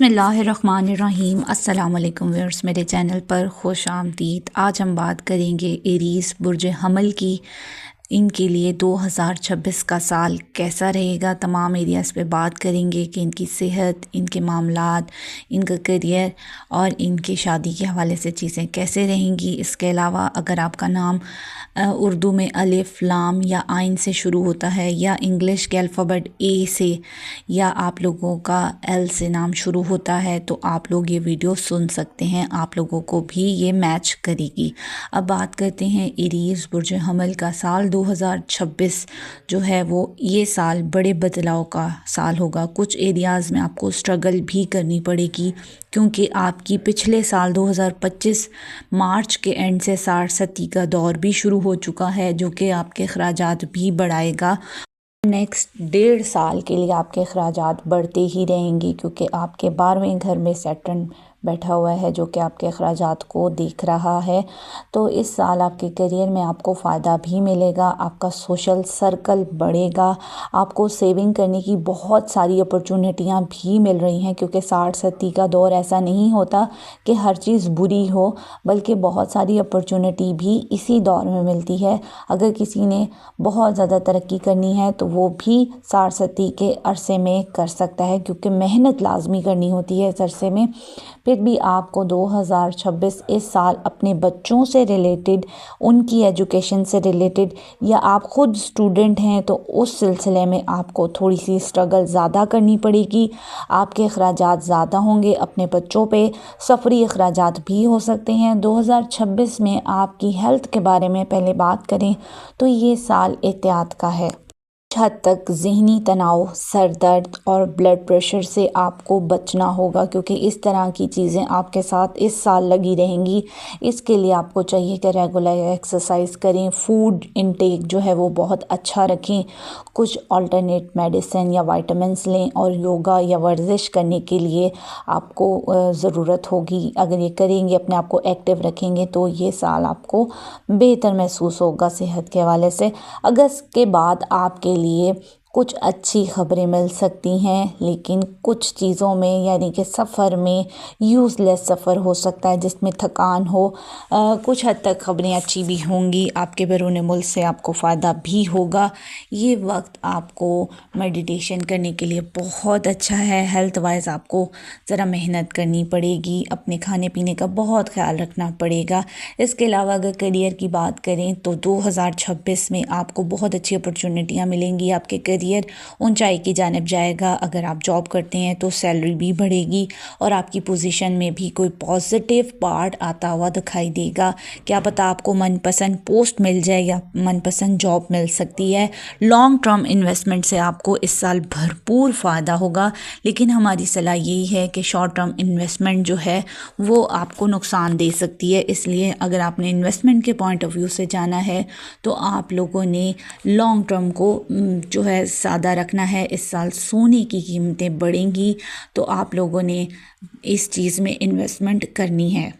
बिस्मिल्लाहिर्रहमानिर्रहीम। अस्सलाम वालेकुम व्यूअर्स, मेरे चैनल पर खुश आमदीद। आज हम बात करेंगे एरीज़ बुर्ज हमल की। इनके लिए 2026 का साल कैसा रहेगा, तमाम एरियाज़ पे बात करेंगे कि इनकी सेहत, इनके मामलात, इनका करियर और इनकी शादी के हवाले से चीज़ें कैसे रहेंगी। इसके अलावा अगर आपका नाम उर्दू में अलिफ लाम या आइन से शुरू होता है या इंग्लिश के अल्फ़ाबेट ए से या आप लोगों का एल से नाम शुरू होता है तो आप लोग ये वीडियो सुन सकते हैं, आप लोगों को भी ये मैच करेगी। अब बात करते हैं एरीज़ बुर्ज हमल का साल 2026 जो है वो ये साल बड़े बदलाव का साल होगा। कुछ एरियाज़ में आपको स्ट्रगल भी करनी पड़ेगी क्योंकि आपकी पिछले साल 2025 मार्च के एंड से 60-70 का दौर भी शुरू हो चुका है जो कि आपके अखराजात भी बढ़ाएगा। नेक्स्ट 1.5 साल के लिए आपके अखराजात बढ़ते ही रहेंगे क्योंकि आपके 12वें घर में सैटर्न बैठा हुआ है जो कि आपके अखराजात को देख रहा है। तो इस साल आपके करियर में आपको फ़ायदा भी मिलेगा, आपका सोशल सर्कल बढ़ेगा, आपको सेविंग करने की बहुत सारी अपॉर्चुनिटियां भी मिल रही हैं क्योंकि 60-70 का दौर ऐसा नहीं होता कि हर चीज़ बुरी हो, बल्कि बहुत सारी अपॉर्चुनिटी भी इसी दौर में मिलती है। अगर किसी ने बहुत ज़्यादा तरक्की करनी है तो वो भी 60-70 के अरसे में कर सकता है क्योंकि मेहनत लाजमी करनी होती है इस अरसे में। फिर भी आपको 2026 इस साल अपने बच्चों से रिलेटेड, उनकी एजुकेशन से रिलेटेड या आप ख़ुद स्टूडेंट हैं तो उस सिलसिले में आपको थोड़ी सी स्ट्रगल ज़्यादा करनी पड़ेगी। आपके अखराजात ज़्यादा होंगे, अपने बच्चों पे सफरी अखराजात भी हो सकते हैं। 2026 में आपकी हेल्थ के बारे में पहले बात करें तो ये साल एहतियात का है। कुछ हद तक ज़हनी तनाव, सर दर्द और ब्लड प्रेशर से आपको बचना होगा क्योंकि इस तरह की चीज़ें आपके साथ इस साल लगी रहेंगी। इसके लिए आपको चाहिए कि रेगुलर एक्सरसाइज करें, फूड इनटेक जो है वो बहुत अच्छा रखें, कुछ अल्टरनेट मेडिसिन या विटामिन्स लें और योगा या वर्जिश करने के लिए आपको ज़रूरत होगी। अगर ये करेंगे, अपने आप को एक्टिव रखेंगे तो ये साल आपको बेहतर महसूस होगा सेहत के हवाले से। अगस्त के बाद आपके लिए कुछ अच्छी खबरें मिल सकती हैं, लेकिन कुछ चीज़ों में यानी कि सफ़र में यूज़लेस सफ़र हो सकता है जिसमें थकान हो। कुछ हद तक खबरें अच्छी भी होंगी, आपके बैरून मुल्क से आपको फ़ायदा भी होगा। ये वक्त आपको मेडिटेशन करने के लिए बहुत अच्छा है। हेल्थ वाइज आपको ज़रा मेहनत करनी पड़ेगी, अपने खाने पीने का बहुत ख्याल रखना पड़ेगा। इसके अलावा अगर करियर की बात करें तो 2026 में आपको बहुत अच्छी अपॉर्चुनिटियाँ मिलेंगी, आपके करियर ऊंचाई की जानिब जाएगा। अगर आप जॉब करते हैं तो सैलरी भी बढ़ेगी और आपकी पोजीशन में भी कोई पॉजिटिव पार्ट आता हुआ दिखाई देगा। क्या पता आपको मनपसंद पोस्ट मिल जाए या मनपसंद जॉब मिल सकती है। लॉन्ग टर्म इन्वेस्टमेंट से आपको इस साल भरपूर फ़ायदा होगा, लेकिन हमारी सलाह यही है कि शॉर्ट टर्म इन्वेस्टमेंट जो है वो आपको नुकसान दे सकती है। इसलिए अगर आपने इन्वेस्टमेंट के पॉइंट ऑफ व्यू से जाना है तो आप लोगों ने लॉन्ग टर्म को जो है ज़्यादा रखना है। इस साल सोने की कीमतें बढ़ेंगी तो आप लोगों ने इस चीज़ में इन्वेस्टमेंट करनी है।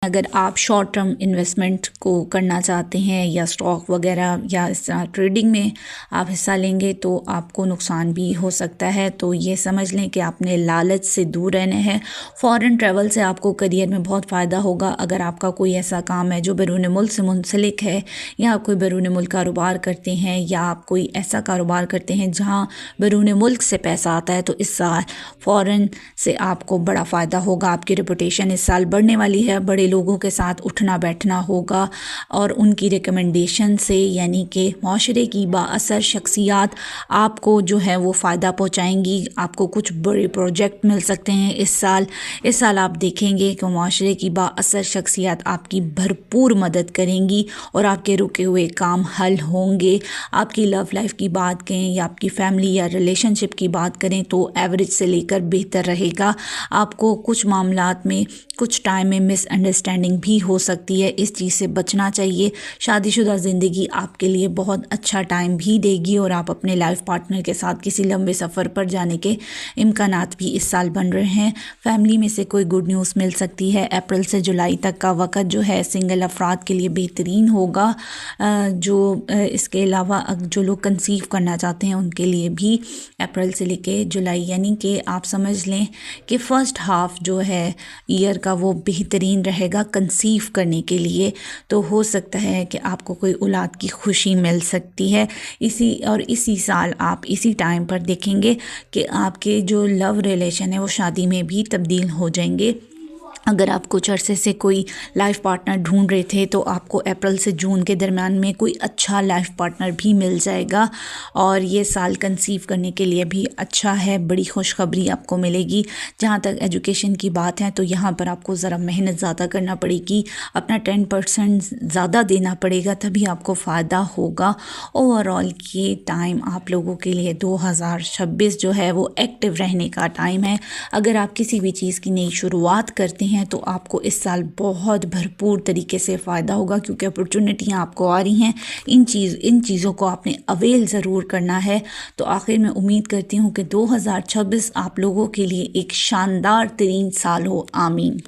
अगर आप शॉर्ट टर्म इन्वेस्टमेंट को करना चाहते हैं या स्टॉक वगैरह या इस तरह ट्रेडिंग में आप हिस्सा लेंगे तो आपको नुकसान भी हो सकता है। तो ये समझ लें कि आपने लालच से दूर रहना है। फ़ॉरेन ट्रैवल से आपको करियर में बहुत फ़ायदा होगा। अगर आपका कोई ऐसा काम है जो बैरून मुल्क से मुंसलिक है या आप कोई बैरून मुल्क कारोबार करते हैं या आप कोई ऐसा कारोबार करते हैं जहाँ बैरून मुल्क से पैसा आता है तो इस साल फ़ॉरेन से आपको बड़ा फ़ायदा होगा। आपकी रेपुटेशन इस साल बढ़ने वाली है, बड़े लोगों के साथ उठना बैठना होगा और उनकी रिकमेंडेशन से यानी कि माशरे की बाअसर शख्सियात आपको जो है वो फ़ायदा पहुंचाएंगी। आपको कुछ बड़े प्रोजेक्ट मिल सकते हैं इस साल आप देखेंगे कि माशरे की बाअसर शख्सियात आपकी भरपूर मदद करेंगी और आपके रुके हुए काम हल होंगे। आपकी लव लाइफ की बात करें या आपकी फैमिली या रिलेशनशिप की बात करें तो एवरेज से लेकर बेहतर रहेगा। आपको कुछ मामलात में कुछ टाइम में मिसअंडरस्टैंडिंग मिसअंडरस्टैंडिंग भी हो सकती है, इस चीज़ से बचना चाहिए। शादीशुदा ज़िंदगी आपके लिए बहुत अच्छा टाइम भी देगी और आप अपने लाइफ पार्टनर के साथ किसी लंबे सफ़र पर जाने के इम्कानात भी इस साल बन रहे हैं। फैमिली में से कोई गुड न्यूज़ मिल सकती है। अप्रैल से जुलाई तक का वक्त जो है सिंगल अफराद के लिए बेहतरीन होगा। इसके अलावा जो लोग कंसीव करना चाहते हैं उनके लिए भी अप्रैल से लेके जुलाई, यानी कि आप समझ लें कि फ़र्स्ट हाफ जो है ईयर का वो बेहतरीन रहेगा कंसीव करने के लिए। तो हो सकता है कि आपको कोई औलाद की खुशी मिल सकती है। इसी साल आप इसी टाइम पर देखेंगे कि आपके जो लव रिलेशन है वो शादी में भी तब्दील हो जाएंगे। अगर आप कुछ अरसे से कोई लाइफ पार्टनर ढूंढ रहे थे तो आपको अप्रैल से जून के दरमियान में कोई अच्छा लाइफ पार्टनर भी मिल जाएगा और ये साल कंसीव करने के लिए भी अच्छा है। बड़ी खुशखबरी आपको मिलेगी। जहाँ तक एजुकेशन की बात है तो यहाँ पर आपको ज़रा मेहनत ज़्यादा करना पड़ेगी, अपना 10% ज़्यादा देना पड़ेगा, तभी आपको फ़ायदा होगा। ओवरऑल ये टाइम आप लोगों के लिए 2026 जो है वो एक्टिव रहने का टाइम है। अगर आप किसी भी चीज़ की नई शुरुआत करते हैं तो आपको इस साल बहुत भरपूर तरीके से फ़ायदा होगा, क्योंकि अपॉर्चुनिटियाँ आपको आ रही हैं। इन चीज़ों को आपने अवेल ज़रूर करना है। तो आखिर में उम्मीद करती हूँ कि 2026 आप लोगों के लिए एक शानदार तरीन साल हो। आमीन।